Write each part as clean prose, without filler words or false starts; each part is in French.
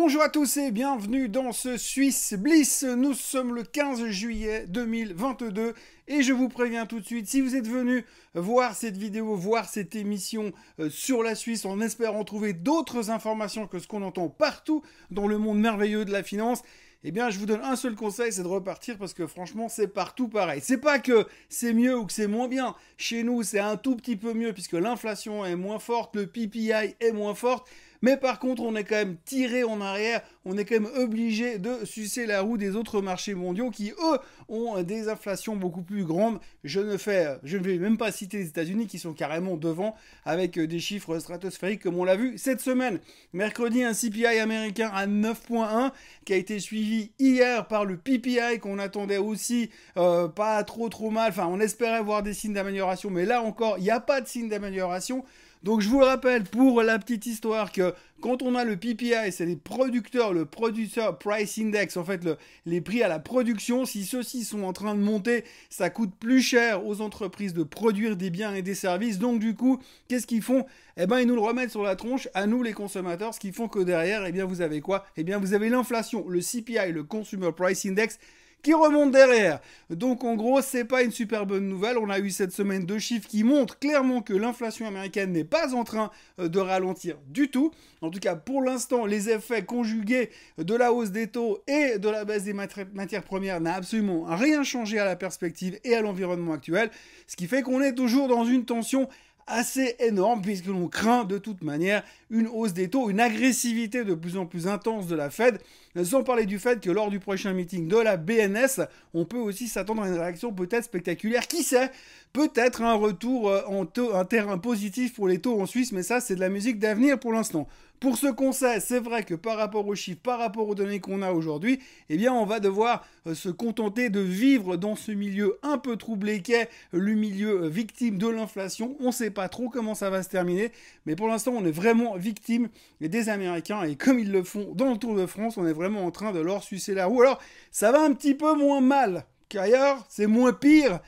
Bonjour à tous et bienvenue dans ce Swiss Bliss. Nous sommes le 15 juillet 2022 et je vous préviens tout de suite, si vous êtes venu voir cette vidéo, voir cette émission sur la Suisse en espérant trouver d'autres informations que ce qu'on entend partout dans le monde merveilleux de la finance, eh bien je vous donne un seul conseil, c'est de repartir parce que franchement c'est partout pareil. C'est pas que c'est mieux ou que c'est moins bien. Chez nous c'est un tout petit peu mieux puisque l'inflation est moins forte, le PPI est moins fort. Mais par contre, on est quand même tiré en arrière, on est quand même obligé de sucer la roue des autres marchés mondiaux qui, eux, ont des inflations beaucoup plus grandes. Je ne vais même pas citer les États-Unis qui sont carrément devant avec des chiffres stratosphériques comme on l'a vu cette semaine. Mercredi, un CPI américain à 9,1 qui a été suivi hier par le PPI qu'on attendait aussi pas trop mal. Enfin, on espérait voir des signes d'amélioration, mais là encore, il n'y a pas de signe d'amélioration. Donc je vous le rappelle pour la petite histoire que quand on a le PPI, c'est les producteurs, le Producer Price Index, en fait les prix à la production, si ceux-ci sont en train de monter, ça coûte plus cher aux entreprises de produire des biens et des services. Donc du coup, qu'est-ce qu'ils font ? Eh bien ils nous le remettent sur la tronche, à nous les consommateurs, ce qui font que derrière, eh bien vous avez quoi ? Eh bien vous avez l'inflation, le CPI, le Consumer Price Index, qui remonte derrière. Donc en gros, c'est pas une super bonne nouvelle. On a eu cette semaine deux chiffres qui montrent clairement que l'inflation américaine n'est pas en train de ralentir du tout. En tout cas, pour l'instant, les effets conjugués de la hausse des taux et de la baisse des matières premières n'a absolument rien changé à la perspective et à l'environnement actuel. Ce qui fait qu'on est toujours dans une tension assez énorme puisque l'on craint de toute manière une hausse des taux, une agressivité de plus en plus intense de la Fed, sans parler du fait que lors du prochain meeting de la BNS, on peut aussi s'attendre à une réaction peut-être spectaculaire, qui sait, peut-être un retour un terrain positif pour les taux en Suisse, mais ça c'est de la musique d'avenir pour l'instant. Pour ce qu'on sait, c'est vrai que par rapport aux chiffres, par rapport aux données qu'on a aujourd'hui, eh bien on va devoir se contenter de vivre dans ce milieu un peu troublé qu'est le milieu victime de l'inflation. On ne sait pas trop comment ça va se terminer, mais pour l'instant on est vraiment victime des Américains et comme ils le font dans le Tour de France, on est vraiment en train de leur sucer la roue. Alors ça va un petit peu moins mal qu'ailleurs, c'est moins pire.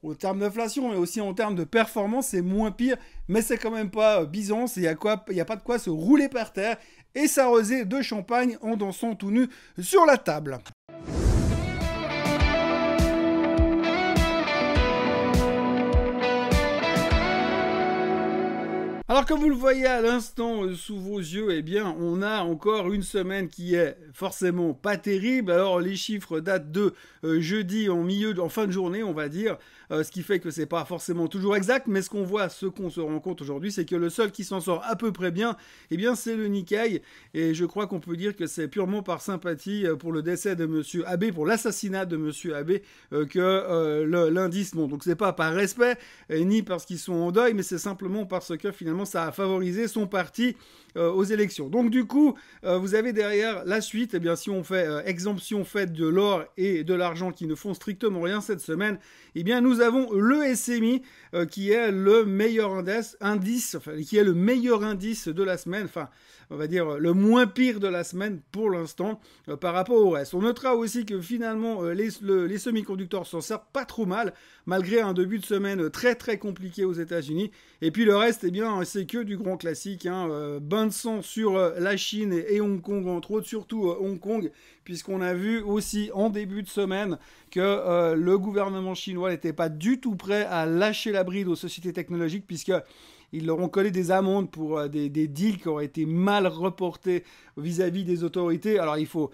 En termes d'inflation, mais aussi en termes de performance, c'est moins pire, mais c'est quand même pas Byzance, il n'y a pas de quoi se rouler par terre et s'arroser de champagne en dansant tout nu sur la table. Alors comme vous le voyez à l'instant sous vos yeux, eh bien on a encore une semaine qui est forcément pas terrible. Alors les chiffres datent de jeudi en fin de journée on va dire, ce qui fait que c'est pas forcément toujours exact, mais ce qu'on se rend compte aujourd'hui, c'est que le seul qui s'en sort à peu près bien, eh bien c'est le Nikkei, et je crois qu'on peut dire que c'est purement par sympathie pour le décès de Monsieur Abe, pour l'assassinat de Monsieur Abe, que l'indice monte. Donc c'est pas par respect, ni parce qu'ils sont en deuil, mais c'est simplement parce que finalement ça a favorisé son parti aux élections. Donc du coup, vous avez derrière la suite, eh bien si on fait exemption faite de l'or et de l'argent qui ne font strictement rien cette semaine, eh bien nous avons le SMI qui est le meilleur indice, qui est le meilleur indice de la semaine, enfin on va dire le moins pire de la semaine pour l'instant par rapport au reste. On notera aussi que finalement les semi-conducteurs s'en sortent pas trop mal, malgré un début de semaine très très compliqué aux États-Unis. Et puis le reste, eh bien c'est que du grand classique, bain de sang sur la Chine et Hong Kong entre autres, surtout Hong Kong, puisqu'on a vu aussi en début de semaine que le gouvernement chinois n'était pas du tout prêt à lâcher la bride aux sociétés technologiques, puisqu'ils leur ont collé des amendes pour des deals qui auraient été mal reportés vis-à-vis des autorités. Alors il faut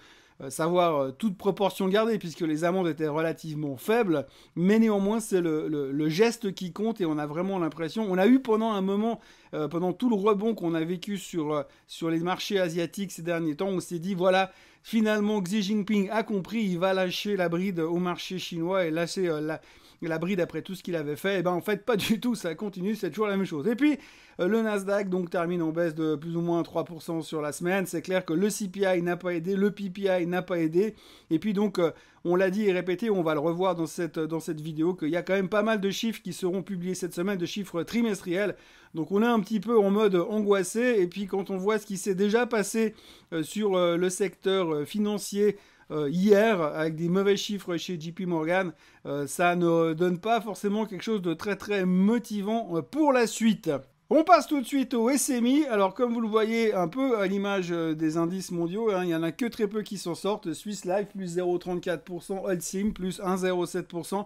savoir toute proportion gardée, puisque les amendes étaient relativement faibles, mais néanmoins c'est le geste qui compte, et on a vraiment l'impression, on a eu pendant un moment, pendant tout le rebond qu'on a vécu sur les marchés asiatiques ces derniers temps, on s'est dit voilà, finalement Xi Jinping a compris, il va lâcher la bride au marché chinois et lâcher la bride après tout ce qu'il avait fait. Et ben en fait pas du tout, ça continue, c'est toujours la même chose. Et puis le Nasdaq donc termine en baisse de plus ou moins 3% sur la semaine. C'est clair que le CPI n'a pas aidé, le PPI n'a pas aidé. Et puis donc on l'a dit et répété, on va le revoir dans cette vidéo, qu'il y a quand même pas mal de chiffres qui seront publiés cette semaine, de chiffres trimestriels. Donc on est un petit peu en mode angoissé, et puis quand on voit ce qui s'est déjà passé sur le secteur financier hier, avec des mauvais chiffres chez JP Morgan, ça ne donne pas forcément quelque chose de très très motivant pour la suite. On passe tout de suite au SMI. Alors, comme vous le voyez, un peu à l'image des indices mondiaux, hein, il n'y en a que très peu qui s'en sortent. Swiss Life, plus 0,34%, Holcim, plus 1,07%.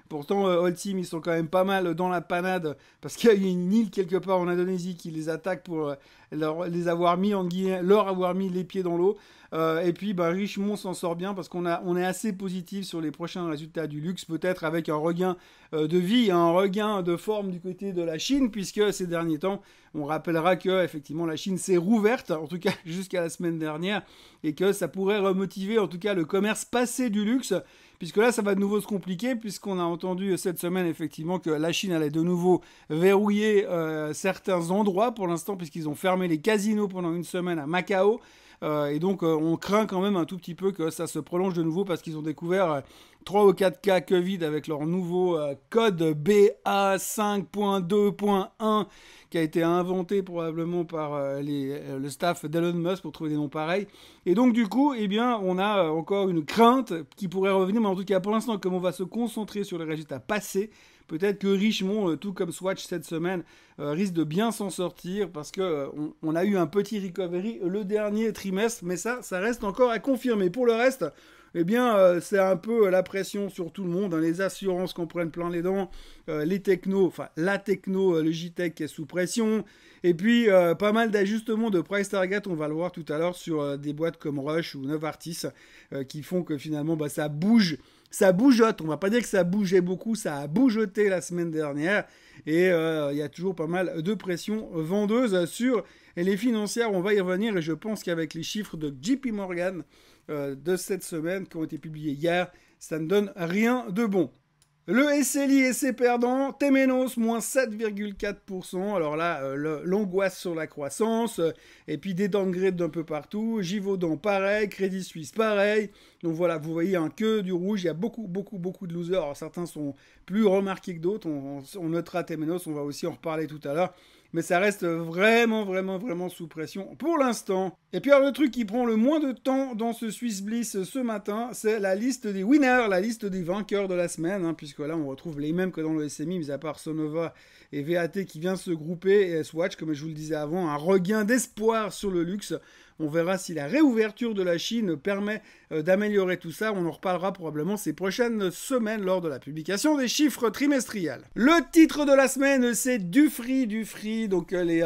Pourtant, Holcim, ils sont quand même pas mal dans la panade parce qu'il y a une île quelque part en Indonésie qui les attaque pour les avoir mis en guillemets, leur avoir mis les pieds dans l'eau. Et puis, Richemont s'en sort bien parce on est assez positif sur les prochains résultats du luxe, peut-être avec un regain de vie, un regain de forme du côté de la Chine, puisque ces derniers temps, on rappellera que effectivement la Chine s'est rouverte, en tout cas jusqu'à la semaine dernière, et que ça pourrait remotiver en tout cas le commerce passé du luxe. Puisque là, ça va de nouveau se compliquer, puisqu'on a entendu cette semaine, effectivement, que la Chine allait de nouveau verrouiller certains endroits pour l'instant, puisqu'ils ont fermé les casinos pendant une semaine à Macao. Et donc, on craint quand même un tout petit peu que ça se prolonge de nouveau, parce qu'ils ont découvert 3 ou 4 cas Covid avec leur nouveau code BA5.2.1 qui a été inventé probablement par le staff d'Elon Musk pour trouver des noms pareils. Et donc du coup, eh bien, on a encore une crainte qui pourrait revenir, mais en tout cas pour l'instant, comme on va se concentrer sur les résultats passés, peut-être que Richemont, tout comme Swatch cette semaine, risque de bien s'en sortir parce que on a eu un petit recovery le dernier trimestre, mais ça reste encore à confirmer. Pour le reste, eh bien, c'est un peu la pression sur tout le monde, hein, les assurances qu'on prenne plein les dents, les technos, enfin la techno, le JTech qui est sous pression, et puis pas mal d'ajustements de price target, on va le voir tout à l'heure sur des boîtes comme Rush ou Novartis, qui font que finalement ça bouge, ça bougeote, on va pas dire que ça bougeait beaucoup, ça a bougeoté la semaine dernière, et il y a toujours pas mal de pression vendeuse sur les financières, on va y revenir, et je pense qu'avec les chiffres de JP Morgan, de cette semaine qui ont été publiés hier, ça ne donne rien de bon. Le SLI et ses perdants, Temenos, moins 7,4%. Alors là, l'angoisse sur la croissance, et puis des downgrades d'un peu partout. Givaudan, pareil. Crédit Suisse, pareil. Donc voilà, vous voyez, que du rouge. Il y a beaucoup de losers. Alors certains sont plus remarqués que d'autres. On notera Temenos, on va aussi en reparler tout à l'heure. Mais ça reste vraiment sous pression pour l'instant. Et puis alors, le truc qui prend le moins de temps dans ce Swiss Bliss ce matin, c'est la liste des winners, la liste des vainqueurs de la semaine, hein, puisque là on retrouve les mêmes que dans le SMI, mis à part Sonova et VAT qui vient se grouper, et Swatch, comme je vous le disais avant, un regain d'espoir sur le luxe. On verra si la réouverture de la Chine permet d'améliorer tout ça. On en reparlera probablement ces prochaines semaines lors de la publication des chiffres trimestriels. Le titre de la semaine, c'est Dufry. Donc les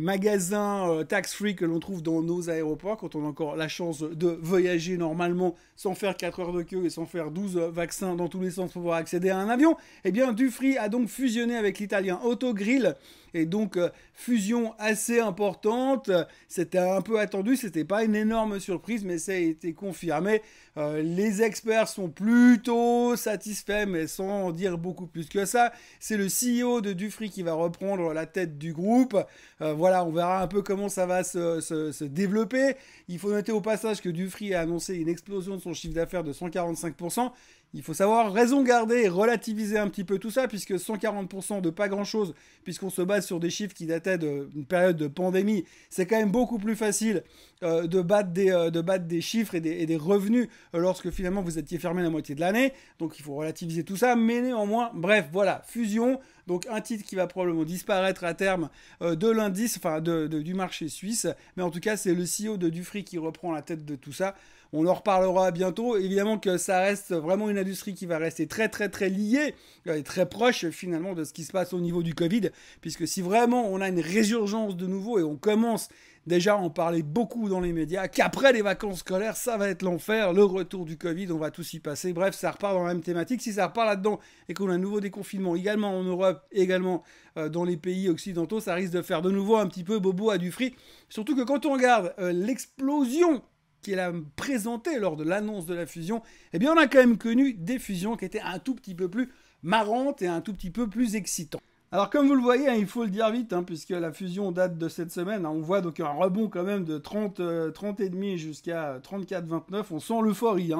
magasins tax-free que l'on trouve dans nos aéroports quand on a encore la chance de voyager normalement sans faire 4 heures de queue et sans faire 12 vaccins dans tous les sens pour pouvoir accéder à un avion. Eh bien, Dufry a donc fusionné avec l'italien Autogrill. Et donc, fusion assez importante. C'était un peu attendu, c'était pas une énorme surprise, mais ça a été confirmé. Les experts sont plutôt satisfaits, mais sans dire beaucoup plus que ça. C'est le CEO de Dufry qui va reprendre la tête du groupe. Voilà, on verra un peu comment ça va se développer. Il faut noter au passage que Dufry a annoncé une explosion de son chiffre d'affaires de 145%. Il faut savoir raison garder et relativiser un petit peu tout ça, puisque 140% de pas grand-chose, puisqu'on se base sur des chiffres qui dataient d'une période de pandémie, c'est quand même beaucoup plus facile de battre des chiffres et des revenus lorsque finalement vous étiez fermé la moitié de l'année. Donc il faut relativiser tout ça, mais néanmoins, bref, voilà, fusion. Donc un titre qui va probablement disparaître à terme de l'indice, enfin du marché suisse. Mais en tout cas, c'est le CEO de Dufry qui reprend la tête de tout ça. On en reparlera bientôt. Évidemment que ça reste vraiment une industrie qui va rester très liée et très proche finalement de ce qui se passe au niveau du Covid. Puisque si vraiment on a une résurgence de nouveau et on commence déjà à en parler beaucoup dans les médias, qu'après les vacances scolaires, ça va être l'enfer, le retour du Covid, on va tous y passer. Bref, ça repart dans la même thématique. Si ça repart là-dedans et qu'on a un nouveau déconfinement également en Europe, également dans les pays occidentaux, ça risque de faire de nouveau un petit peu bobo à Dufry. Surtout que quand on regarde l'explosion qui est présentée lors de l'annonce de la fusion, eh bien on a quand même connu des fusions qui étaient un tout petit peu plus marrantes et un tout petit peu plus excitantes. Alors comme vous le voyez, il faut le dire vite, puisque la fusion date de cette semaine, on voit donc un rebond quand même de 30,5 jusqu'à 34,29, on sent l'euphorie.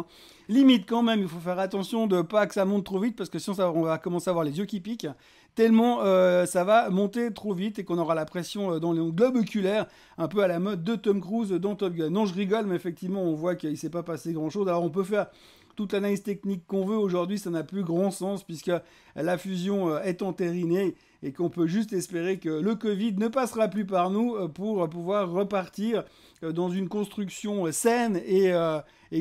Limite quand même, il faut faire attention de pas que ça monte trop vite, parce que sinon on va commencer à avoir les yeux qui piquent, tellement ça va monter trop vite et qu'on aura la pression dans les globes oculaires, un peu à la mode de Tom Cruise dans Top Gun. Non, je rigole, mais effectivement on voit qu'il ne s'est pas passé grand chose. Alors on peut faire toute l'analyse technique qu'on veut aujourd'hui, ça n'a plus grand sens puisque la fusion est entérinée et qu'on peut juste espérer que le Covid ne passera plus par nous pour pouvoir repartir dans une construction saine et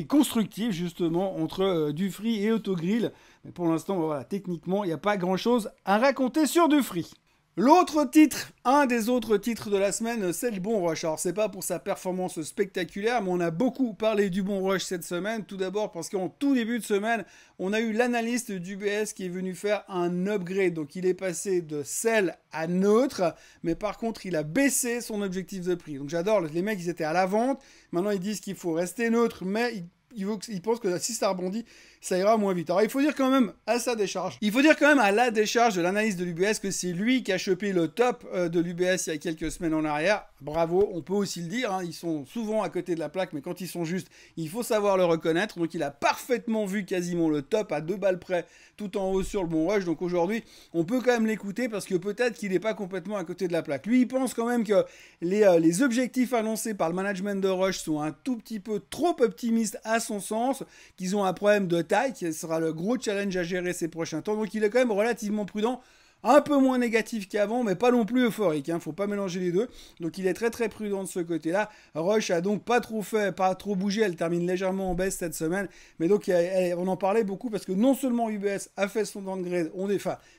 constructive justement entre Dufry et Autogrill. Mais pour l'instant, voilà, techniquement, il n'y a pas grand-chose à raconter sur Dufry. L'autre titre, un des autres titres de la semaine, c'est le Bon Rush. Alors c'est pas pour sa performance spectaculaire, mais on a beaucoup parlé du Bon Rush cette semaine. Tout d'abord parce qu'en tout début de semaine, on a eu l'analyste d'UBS qui est venu faire un upgrade. Donc il est passé de sell à neutre, mais par contre il a baissé son objectif de prix. Donc j'adore, les mecs ils étaient à la vente, maintenant ils disent qu'il faut rester neutre, mais ils pensent que si ça rebondit, ça ira moins vite. Alors il faut dire quand même à sa décharge, à la décharge de l'analyse de l'UBS que c'est lui qui a chopé le top de l'UBS il y a quelques semaines en arrière. Bravo, on peut aussi le dire, hein, ils sont souvent à côté de la plaque, mais quand ils sont justes, il faut savoir le reconnaître. Donc il a parfaitement vu quasiment le top à 2 balles près, tout en haut sur le Bon Rush. Donc aujourd'hui, on peut quand même l'écouter parce que peut-être qu'il n'est pas complètement à côté de la plaque. Lui, il pense quand même que les objectifs annoncés par le management de Rush sont un tout petit peu trop optimistes à son sens, qu'ils ont un problème de taille, qui sera le gros challenge à gérer ces prochains temps. Donc il est quand même relativement prudent, un peu moins négatif qu'avant, mais pas non plus euphorique, hein, faut pas mélanger les deux. Donc il est très très prudent de ce côté-là. Rush a donc pas trop bougé, elle termine légèrement en baisse cette semaine, mais donc on en parlait beaucoup parce que non seulement UBS a fait son downgrade,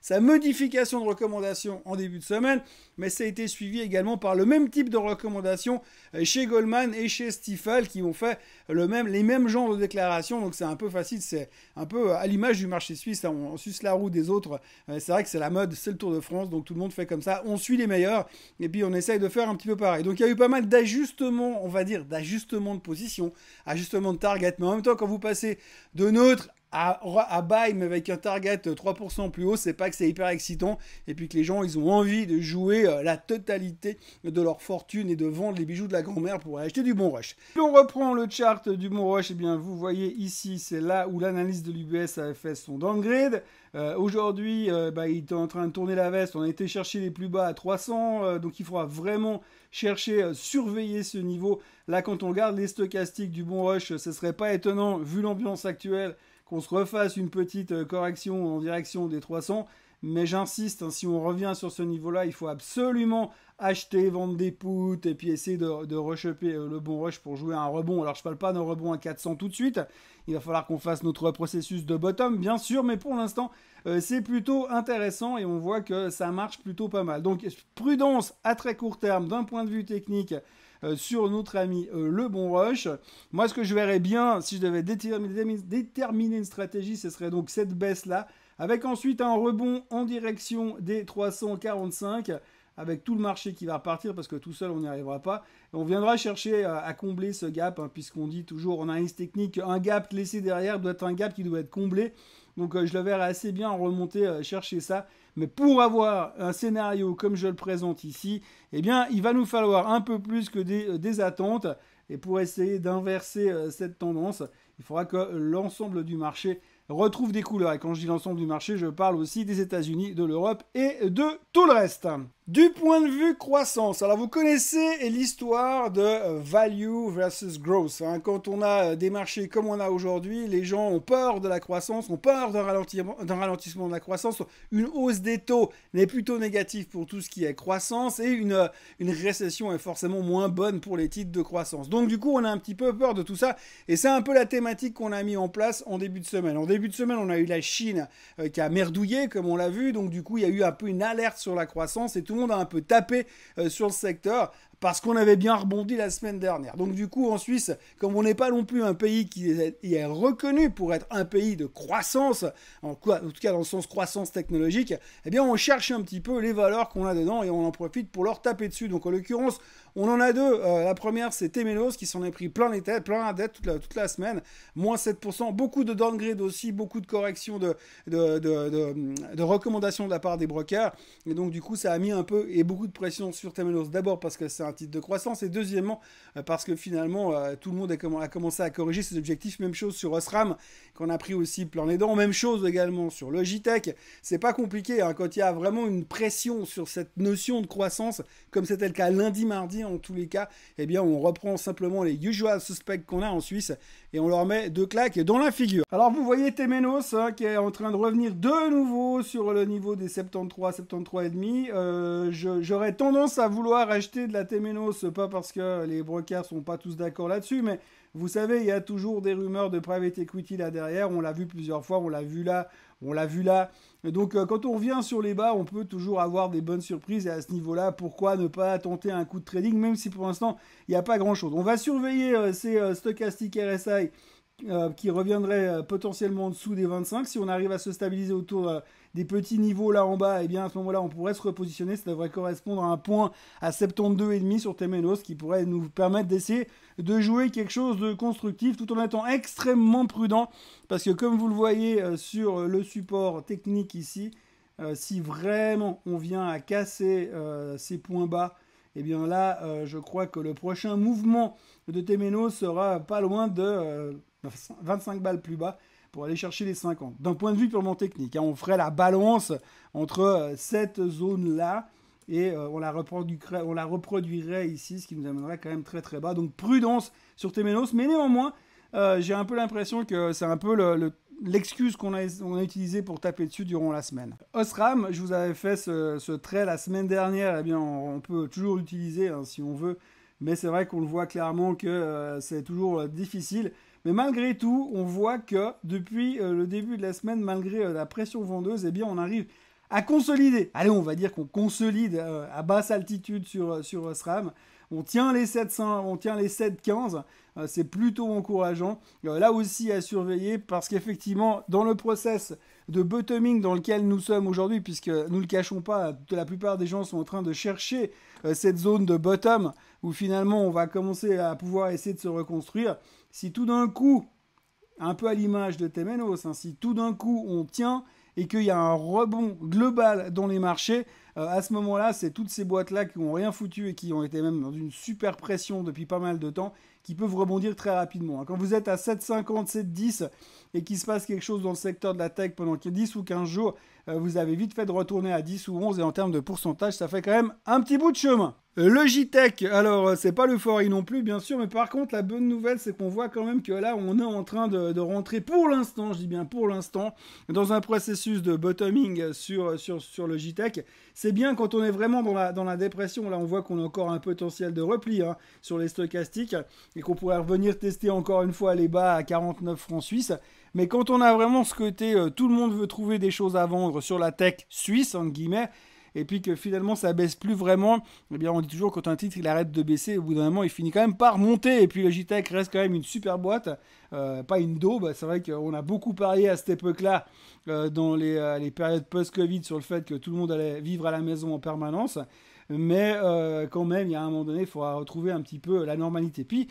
sa modification de recommandation en début de semaine, mais ça a été suivi également par le même type de recommandation chez Goldman et chez Stifel qui ont fait les mêmes genres de déclarations. Donc c'est un peu facile, c'est un peu à l'image du marché suisse, hein, on suce la roue des autres. C'est vrai que c'est la mode, c'est le Tour de France, donc tout le monde fait comme ça, on suit les meilleurs et puis on essaye de faire un petit peu pareil. Donc il y a eu pas mal d'ajustements, on va dire, d'ajustements de position, ajustements de target, mais en même temps quand vous passez de neutre à buy, mais avec un target 3% plus haut, c'est pas que c'est hyper excitant, et puis que les gens, ils ont envie de jouer la totalité de leur fortune et de vendre les bijoux de la grand-mère pour acheter du Bon Rush. Si on reprend le chart du Bon Rush, et bien vous voyez ici, c'est là où l'analyse de l'UBS a fait son downgrade. Aujourd'hui, il est en train de tourner la veste, on a été chercher les plus bas à 300, donc il faudra vraiment chercher, surveiller ce niveau. Là, quand on regarde les stochastiques du Bon Rush, ce serait pas étonnant, vu l'ambiance actuelle, qu'on se refasse une petite correction en direction des 300, mais j'insiste, hein, si on revient sur ce niveau-là, il faut absolument acheter, vendre des puts et puis essayer de rechoper le Bon Rush pour jouer un rebond. Alors je parle pas d'un rebond à 400 tout de suite, il va falloir qu'on fasse notre processus de bottom bien sûr, mais pour l'instant c'est plutôt intéressant et on voit que ça marche plutôt pas mal. Donc prudence à très court terme d'un point de vue technique sur notre ami le Bon Rush. Moi ce que je verrais bien si je devais déterminer une stratégie, ce serait donc cette baisse là, avec ensuite un rebond en direction des 345, avec tout le marché qui va repartir, parce que tout seul on n'y arrivera pas. Et on viendra chercher à combler ce gap, hein, puisqu'on dit toujours en analyse technique, un gap laissé derrière doit être un gap qui doit être comblé. Donc je le verrai assez bien remonter chercher ça. Mais pour avoir un scénario comme je le présente ici, eh bien il va nous falloir un peu plus que des attentes. Et pour essayer d'inverser cette tendance, il faudra que l'ensemble du marché retrouve des couleurs. Et quand je dis l'ensemble du marché, je parle aussi des États-Unis, de l'Europe et de tout le reste. Du point de vue croissance, alors vous connaissez l'histoire de value versus growth. Hein. Quand on a des marchés comme on a aujourd'hui, les gens ont peur de la croissance, ont peur d'un ralentissement de la croissance. Une hausse des taux n'est plutôt négative pour tout ce qui est croissance et une récession est forcément moins bonne pour les titres de croissance. Donc du coup, on a un petit peu peur de tout ça et c'est un peu la thématique qu'on a mis en place en début de semaine. En début de semaine, on a eu la Chine qui a merdouillé, comme on l'a vu. Donc du coup, il y a eu un peu une alerte sur la croissance et tout le monde a un peu tapé sur le secteur parce qu'on avait bien rebondi la semaine dernière. Donc du coup, en Suisse, comme on n'est pas non plus un pays qui est reconnu pour être un pays de croissance, en tout cas dans le sens croissance technologique, eh bien on cherche un petit peu les valeurs qu'on a dedans et on en profite pour leur taper dessus. Donc en l'occurrence, on en a deux. La première, c'est Temenos qui s'en est pris plein la tête toute la semaine, moins 7%, beaucoup de downgrade aussi, beaucoup de corrections de recommandations de la part des brokers. Et donc du coup, ça a mis un peu et beaucoup de pression sur Temenos. D'abord parce que c'est un titre de croissance et deuxièmement parce que finalement tout le monde a commencé à corriger ses objectifs. Même chose sur Osram qu'on a pris aussi plein les dents. Même chose également sur Logitech. C'est pas compliqué hein, quand il y a vraiment une pression sur cette notion de croissance comme c'était le cas lundi, mardi. et en tous les cas, eh bien, on reprend simplement les usual suspects qu'on a en Suisse et on leur met 2 claques dans la figure. Alors vous voyez Temenos qui est en train de revenir de nouveau sur le niveau des 73, 73,5. J'aurais tendance à vouloir acheter de la Temenos, pas parce que les brokers sont pas tous d'accord là-dessus, mais vous savez, il y a toujours des rumeurs de private equity là derrière. On l'a vu plusieurs fois, on l'a vu là, on l'a vu là. Donc quand on revient sur les bas, on peut toujours avoir des bonnes surprises. Et à ce niveau-là, pourquoi ne pas tenter un coup de trading, même si pour l'instant, il n'y a pas grand-chose. On va surveiller ces stochastiques RSI qui reviendraient potentiellement en dessous des 25. Si on arrive à se stabiliser autour des petits niveaux là en bas, et bien à ce moment-là, on pourrait se repositionner. Ça devrait correspondre à un point à 72,5 sur Temenos qui pourrait nous permettre d'essayer de jouer quelque chose de constructif tout en étant extrêmement prudent. Parce que comme vous le voyez sur le support technique ici, si vraiment on vient à casser ces points bas, et bien là, je crois que le prochain mouvement de Temenos sera pas loin de 25 balles plus bas pour aller chercher les 50. D'un point de vue purement technique, on ferait la balance entre cette zone-là et on la reproduirait ici, ce qui nous amènerait quand même très très bas. Donc prudence sur Temenos, mais néanmoins, j'ai un peu l'impression que c'est un peu l'excuse qu'on a utilisée pour taper dessus durant la semaine. Osram, je vous avais fait ce trait la semaine dernière, eh bien on peut toujours l'utiliser si on veut, mais c'est vrai qu'on le voit clairement que c'est toujours difficile. Mais malgré tout, on voit que depuis le début de la semaine, malgré la pression vendeuse, eh bien on arrive à consolider. Allez, on va dire qu'on consolide à basse altitude sur Osram. On tient les 700, on tient les 7,15. C'est plutôt encourageant. Là aussi à surveiller parce qu'effectivement, dans le process de bottoming dans lequel nous sommes aujourd'hui, puisque nous ne le cachons pas, la plupart des gens sont en train de chercher cette zone de bottom où finalement on va commencer à pouvoir essayer de se reconstruire. Si tout d'un coup, un peu à l'image de Temenos, si tout d'un coup on tient et qu'il y a un rebond global dans les marchés, à ce moment-là, c'est toutes ces boîtes-là qui n'ont rien foutu et qui ont été même dans une super pression depuis pas mal de temps, qui peuvent rebondir très rapidement. Quand vous êtes à 7,50, 7,10 et qu'il se passe quelque chose dans le secteur de la tech pendant 10 ou 15 jours, vous avez vite fait de retourner à 10 ou 11 et en termes de pourcentage, ça fait quand même un petit bout de chemin. Logitech, alors c'est pas l'euphorie non plus bien sûr, mais par contre la bonne nouvelle c'est qu'on voit quand même que là on est en train de rentrer pour l'instant, je dis bien pour l'instant, dans un processus de bottoming sur Logitech. C'est bien quand on est vraiment dans la dépression, là on voit qu'on a encore un potentiel de repli sur les stochastiques et qu'on pourrait revenir tester encore une fois les bas à 49 francs suisses. Mais quand on a vraiment ce côté tout le monde veut trouver des choses à vendre sur la tech suisse entre guillemets, et puis que finalement ça baisse plus vraiment, eh bien on dit toujours quand un titre il arrête de baisser, au bout d'un moment il finit quand même par monter, et puis Logitech reste quand même une super boîte, pas une daube. C'est vrai qu'on a beaucoup parié à cette époque-là dans les périodes post-Covid sur le fait que tout le monde allait vivre à la maison en permanence. Mais quand même, il y a un moment donné, il faudra retrouver un petit peu la normalité. Puis,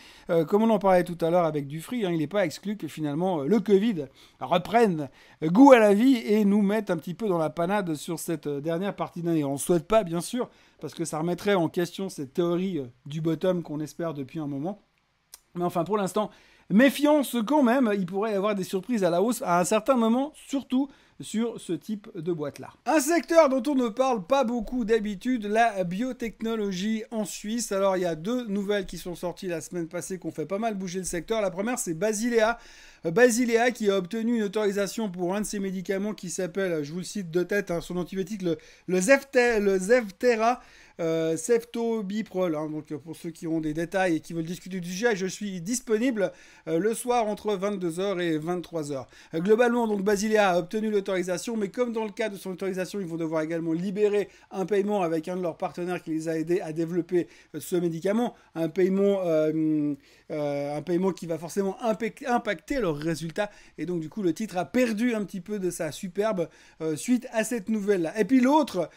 comme on en parlait tout à l'heure avec Dufry, il n'est pas exclu que finalement le Covid reprenne goût à la vie et nous mette un petit peu dans la panade sur cette dernière partie d'année. On ne souhaite pas, bien sûr, parce que ça remettrait en question cette théorie du bottom qu'on espère depuis un moment. Mais enfin, pour l'instant, méfiance quand même, il pourrait y avoir des surprises à la hausse à un certain moment, surtout sur ce type de boîte-là. Un secteur dont on ne parle pas beaucoup d'habitude, la biotechnologie en Suisse. Alors il y a 2 nouvelles qui sont sorties la semaine passée qui ont fait pas mal bouger le secteur. La première c'est Basilea. Basilea qui a obtenu une autorisation pour un de ses médicaments qui s'appelle, je vous le cite de tête, son antibiotique, le Zevtera. Ceftobiprol, donc pour ceux qui ont des détails et qui veulent discuter du sujet, je suis disponible le soir entre 22h et 23h. Globalement, donc Basilea a obtenu l'autorisation, mais comme dans le cas de son autorisation, ils vont devoir également libérer un paiement avec un de leurs partenaires qui les a aidés à développer ce médicament, un paiement qui va forcément impacter leurs résultats, et donc du coup le titre a perdu un petit peu de sa superbe suite à cette nouvelle-là. Et puis l'autre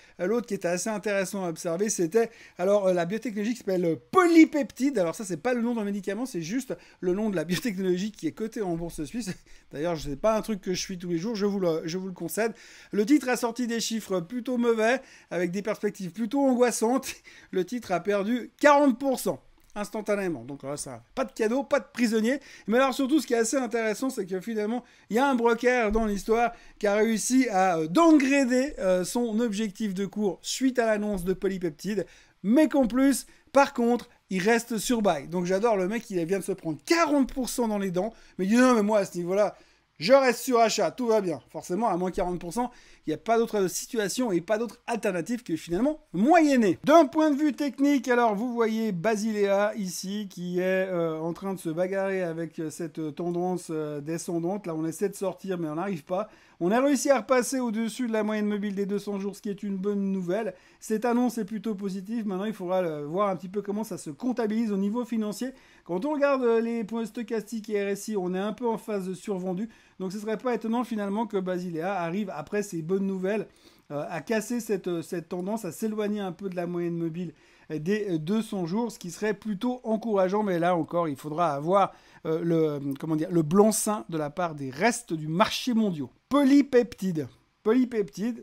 qui était assez intéressant à observer, c'était alors la biotechnologie qui s'appelle Polypeptide. Alors ça c'est pas le nom d'un médicament, c'est juste le nom de la biotechnologie qui est cotée en bourse suisse. D'ailleurs c'est pas un truc que je suis tous les jours, je vous le concède. Le titre a sorti des chiffres plutôt mauvais avec des perspectives plutôt angoissantes. Le titre a perdu 40% instantanément. Donc là, ça, pas de cadeau, pas de prisonnier. Mais alors surtout, ce qui est assez intéressant, c'est que finalement, il y a un broker dans l'histoire qui a réussi à downgrader son objectif de cours suite à l'annonce de Polypeptide, mais qu'en plus, par contre, il reste sur buy. Donc j'adore le mec, il vient de se prendre 40% dans les dents, mais il dit non, mais moi à ce niveau-là, je reste sur achat, tout va bien. Forcément, à moins 40%, il n'y a pas d'autre situation et pas d'autre alternative que finalement moyenner. D'un point de vue technique, alors vous voyez Basilea ici qui est en train de se bagarrer avec cette tendance descendante. Là, on essaie de sortir, mais on n'arrive pas. On a réussi à repasser au-dessus de la moyenne mobile des 200 jours, ce qui est une bonne nouvelle. Cette annonce est plutôt positive. Maintenant, il faudra voir un petit peu comment ça se comptabilise au niveau financier. Quand on regarde les points stochastiques et RSI, on est un peu en phase de survendu. Donc, ce ne serait pas étonnant finalement que Basilea arrive, après ces bonnes nouvelles, à casser cette tendance, à s'éloigner un peu de la moyenne mobile des 200 jours, ce qui serait plutôt encourageant. Mais là encore, il faudra avoir le blanc-seing de la part des restes du marché mondial. Polypeptide,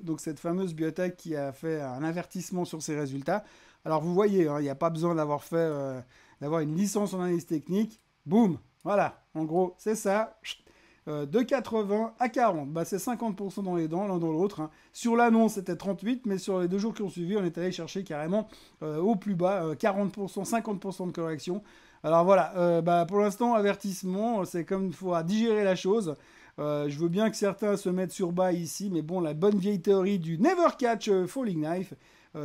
donc cette fameuse biotech qui a fait un avertissement sur ses résultats. Alors vous voyez, il n'y a pas besoin d'avoir une licence en analyse technique. Boum, voilà, en gros, c'est ça. De 80 à 40, c'est 50% dans les dents, l'un dans l'autre. Hein. Sur l'annonce, c'était 38, mais sur les 2 jours qui ont suivi, on est allé chercher carrément au plus bas, 40%, 50% de correction. Alors voilà, pour l'instant, avertissement, c'est comme il faut digérer la chose. Je veux bien que certains se mettent sur buy ici, mais bon, la bonne vieille théorie du never catch falling knife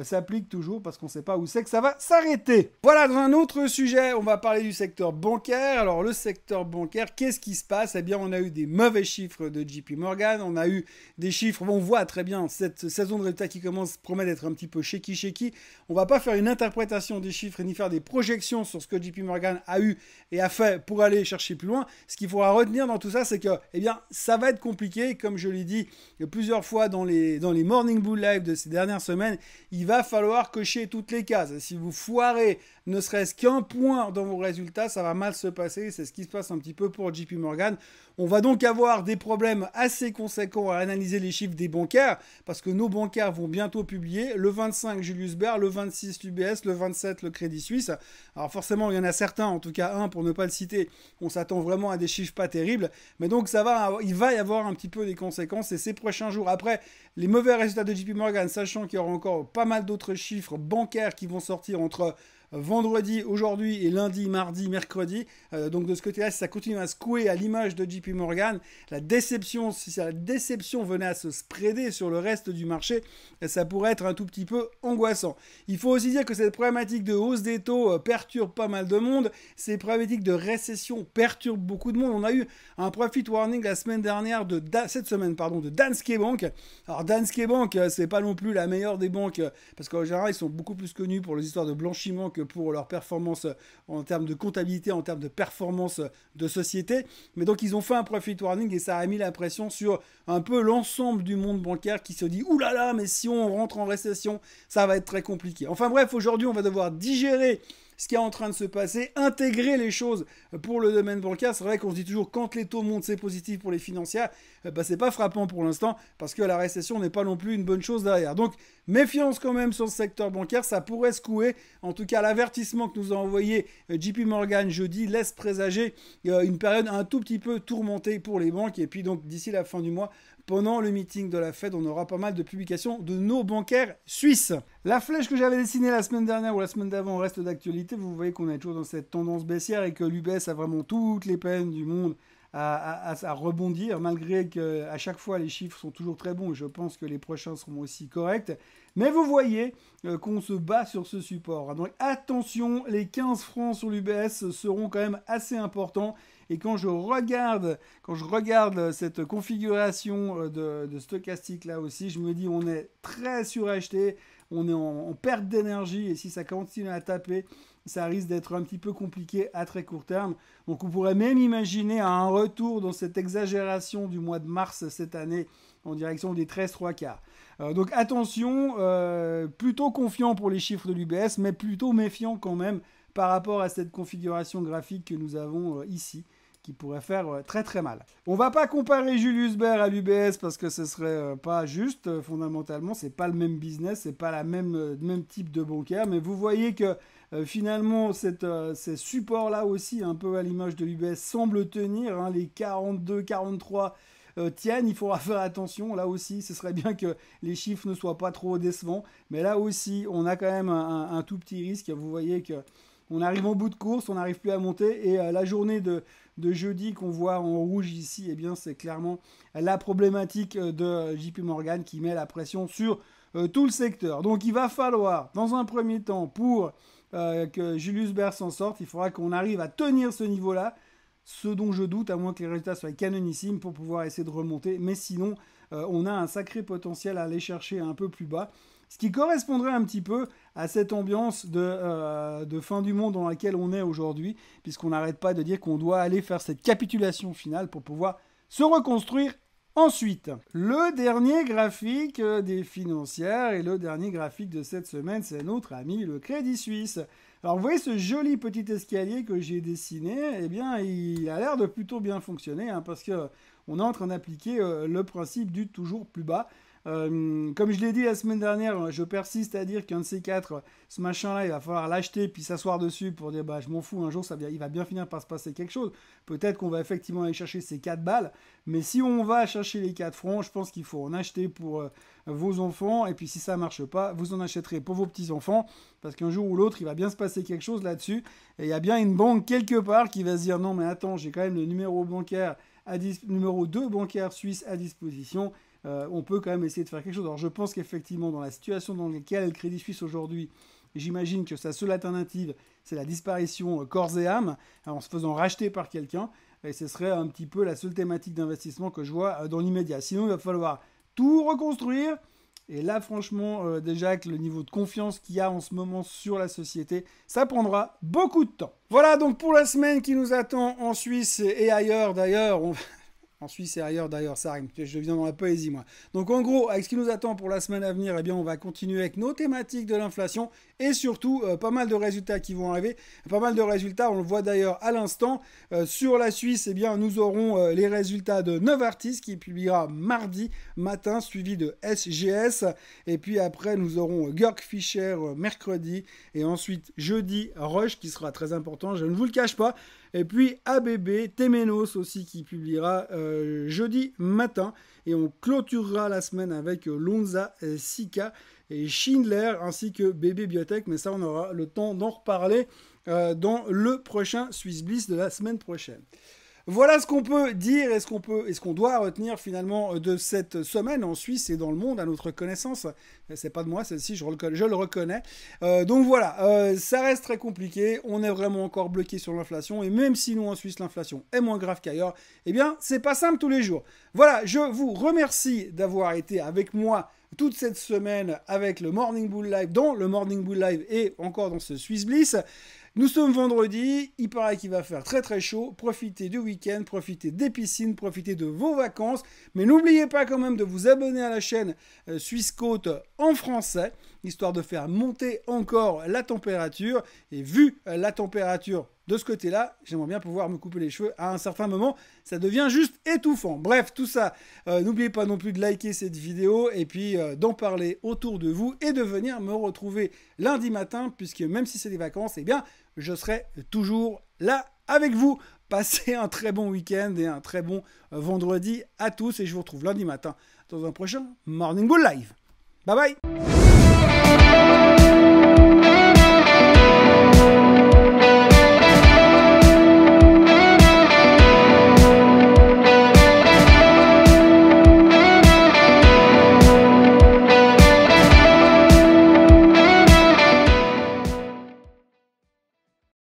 s'applique toujours parce qu'on ne sait pas où c'est que ça va s'arrêter. Voilà, dans un autre sujet, on va parler du secteur bancaire. Alors le secteur bancaire, qu'est-ce qui se passe? Eh bien, on a eu des mauvais chiffres de JP Morgan, on a eu des chiffres, on voit très bien cette saison de résultats qui promet d'être un petit peu shaky. On va pas faire une interprétation des chiffres ni faire des projections sur ce que JP Morgan a eu et a fait pour aller chercher plus loin. Ce qu'il faudra retenir dans tout ça, c'est que, eh bien, ça va être compliqué, comme je l'ai dit plusieurs fois dans les Morning Bull Live de ces dernières semaines. Il va falloir cocher toutes les cases. Si vous foirez ne serait-ce qu'un point dans vos résultats, ça va mal se passer. C'est ce qui se passe un petit peu pour JP Morgan. On va donc avoir des problèmes assez conséquents à analyser les chiffres des bancaires, parce que nos bancaires vont bientôt publier. Le 25, Julius Baer, le 26, UBS, le 27, le Crédit Suisse. Alors forcément, il y en a certains, en tout cas un, pour ne pas le citer, on s'attend vraiment à des chiffres pas terribles. Mais donc, il va y avoir un petit peu des conséquences. Et ces prochains jours, après les mauvais résultats de JP Morgan, sachant qu'il y aura encore pas mal d'autres chiffres bancaires qui vont sortir entre vendredi, aujourd'hui et lundi, mardi, mercredi. Donc de ce côté-là, si ça continue à secouer à l'image de JP Morgan, si la déception venait à se spreader sur le reste du marché, ça pourrait être un tout petit peu angoissant. Il faut aussi dire que cette problématique de hausse des taux perturbe pas mal de monde. Ces problématiques de récession perturbent beaucoup de monde. On a eu un profit warning la semaine dernière cette semaine, de Danske Bank. Alors Danske Bank, c'est pas non plus la meilleure des banques, parce qu'en général, ils sont beaucoup plus connus pour les histoires de blanchiment que pour leur performance en termes de comptabilité, en termes de performance de société. Mais donc, ils ont fait un profit warning et ça a mis la pression sur un peu l'ensemble du monde bancaire qui se dit « Ouh là là, mais si on rentre en récession, ça va être très compliqué. » Enfin bref, aujourd'hui, on va devoir digérer ce qui est en train de se passer, intégrer les choses pour le domaine bancaire. C'est vrai qu'on se dit toujours quand les taux montent, c'est positif pour les financières. C'est pas frappant pour l'instant parce que la récession n'est pas non plus une bonne chose derrière. Donc, méfiance quand même sur le secteur bancaire, ça pourrait secouer. En tout cas, l'avertissement que nous a envoyé JP Morgan jeudi laisse présager une période un tout petit peu tourmentée pour les banques. Et puis donc, d'ici la fin du mois, pendant le meeting de la Fed, on aura pas mal de publications de nos bancaires suisses. La flèche que j'avais dessinée la semaine dernière ou la semaine d'avant reste d'actualité. Vous voyez qu'on est toujours dans cette tendance baissière et que l'UBS a vraiment toutes les peines du monde à rebondir, malgré qu'à chaque fois les chiffres sont toujours très bons et je pense que les prochains seront aussi corrects. Mais vous voyez qu'on se bat sur ce support. Donc attention, les 15 francs sur l'UBS seront quand même assez importants. Et quand je regarde cette configuration de stochastique là aussi, je me dis on est très suracheté, on est en perte d'énergie et si ça continue à taper, ça risque d'être un petit peu compliqué à très court terme. Donc on pourrait même imaginer un retour dans cette exagération du mois de mars cette année en direction des 13,75. Donc attention, plutôt confiant pour les chiffres de l'UBS, mais plutôt méfiant quand même par rapport à cette configuration graphique que nous avons ici, qui pourrait faire très très mal. On va pas comparer Julius Baer à l'UBS parce que ce serait pas juste, fondamentalement, c'est pas le même business, c'est pas même type de bancaire, mais vous voyez que finalement ces supports-là aussi, un peu à l'image de l'UBS, semblent tenir, hein, les 42, 43 tiennent, il faudra faire attention, là aussi, ce serait bien que les chiffres ne soient pas trop décevants, mais là aussi, on a quand même un tout petit risque, vous voyez que on arrive en bout de course, on n'arrive plus à monter. Et la journée de jeudi qu'on voit en rouge ici, eh bien, c'est clairement la problématique de JP Morgan qui met la pression sur tout le secteur. Donc, il va falloir, dans un premier temps, pour que Julius Baer s'en sorte, il faudra qu'on arrive à tenir ce niveau-là, ce dont je doute, à moins que les résultats soient canonissimes pour pouvoir essayer de remonter. Mais sinon, on a un sacré potentiel à aller chercher un peu plus bas. Ce qui correspondrait un petit peu à cette ambiance de fin du monde dans laquelle on est aujourd'hui, puisqu'on n'arrête pas de dire qu'on doit aller faire cette capitulation finale pour pouvoir se reconstruire ensuite. Le dernier graphique des financières et le dernier graphique de cette semaine, c'est notre ami le Crédit Suisse. Alors vous voyez ce joli petit escalier que j'ai dessiné, eh bien il a l'air de plutôt bien fonctionner, hein, parce qu'on est en train d'appliquer le principe du toujours plus bas. Comme je l'ai dit la semaine dernière, je persiste à dire qu'un de ces quatre, ce machin-là, il va falloir l'acheter puis s'asseoir dessus pour dire bah je m'en fous, un jour il va bien finir par se passer quelque chose. Peut-être qu'on va effectivement aller chercher ces 4 balles, mais si on va chercher les 4 francs, je pense qu'il faut en acheter pour vos enfants, et puis si ça marche pas, vous en achèterez pour vos petits-enfants, parce qu'un jour ou l'autre, il va bien se passer quelque chose là-dessus, et il y a bien une banque quelque part qui va se dire non mais attends, j'ai quand même le numéro 2 bancaire suisse à disposition. On peut quand même essayer de faire quelque chose. Alors je pense qu'effectivement, dans la situation dans laquelle est le Crédit Suisse aujourd'hui, j'imagine que sa seule alternative, c'est la disparition corps et âme, en se faisant racheter par quelqu'un, et ce serait un petit peu la seule thématique d'investissement que je vois dans l'immédiat. Sinon, il va falloir tout reconstruire, et là, franchement, déjà avec le niveau de confiance qu'il y a en ce moment sur la société, ça prendra beaucoup de temps. Voilà donc pour la semaine qui nous attend en Suisse et ailleurs d'ailleurs. En Suisse et ailleurs, d'ailleurs, ça rime. Je viens dans la poésie, moi. Donc, en gros, avec ce qui nous attend pour la semaine à venir, eh bien, on va continuer avec nos thématiques de l'inflation et surtout, pas mal de résultats qui vont arriver. Pas mal de résultats, on le voit d'ailleurs à l'instant. Sur la Suisse, eh bien, nous aurons les résultats de Novartis qui publiera mardi matin, suivi de SGS. Et puis après, nous aurons Georg Fischer mercredi. Et ensuite, jeudi, Roche qui sera très important, je ne vous le cache pas. Et puis ABB, Temenos aussi qui publiera jeudi matin. Et on clôturera la semaine avec Lonza, Sika et Schindler ainsi que BB Biotech. Mais ça, on aura le temps d'en reparler dans le prochain Swiss Bliss de la semaine prochaine. Voilà ce qu'on peut dire et ce qu'on doit retenir finalement de cette semaine en Suisse et dans le monde à notre connaissance. C'est pas de moi celle-ci, je le reconnais. Donc voilà, ça reste très compliqué. On est vraiment encore bloqué sur l'inflation et même si nous en Suisse l'inflation est moins grave qu'ailleurs, eh bien c'est pas simple tous les jours. Voilà, je vous remercie d'avoir été avec moi toute cette semaine avec le Morning Bull Live, dans le Morning Bull Live et encore dans ce Swiss Bliss. Nous sommes vendredi, il paraît qu'il va faire très très chaud, profitez du week-end, profitez des piscines, profitez de vos vacances, mais n'oubliez pas quand même de vous abonner à la chaîne Suisse Côte en français, histoire de faire monter encore la température, et vu la température de ce côté-là, j'aimerais bien pouvoir me couper les cheveux à un certain moment, ça devient juste étouffant. Bref, tout ça, n'oubliez pas non plus de liker cette vidéo et puis d'en parler autour de vous et de venir me retrouver lundi matin, puisque même si c'est des vacances, eh bien, je serai toujours là avec vous. Passez un très bon week-end et un très bon vendredi à tous et je vous retrouve lundi matin dans un prochain Morning Bull Live. Bye bye.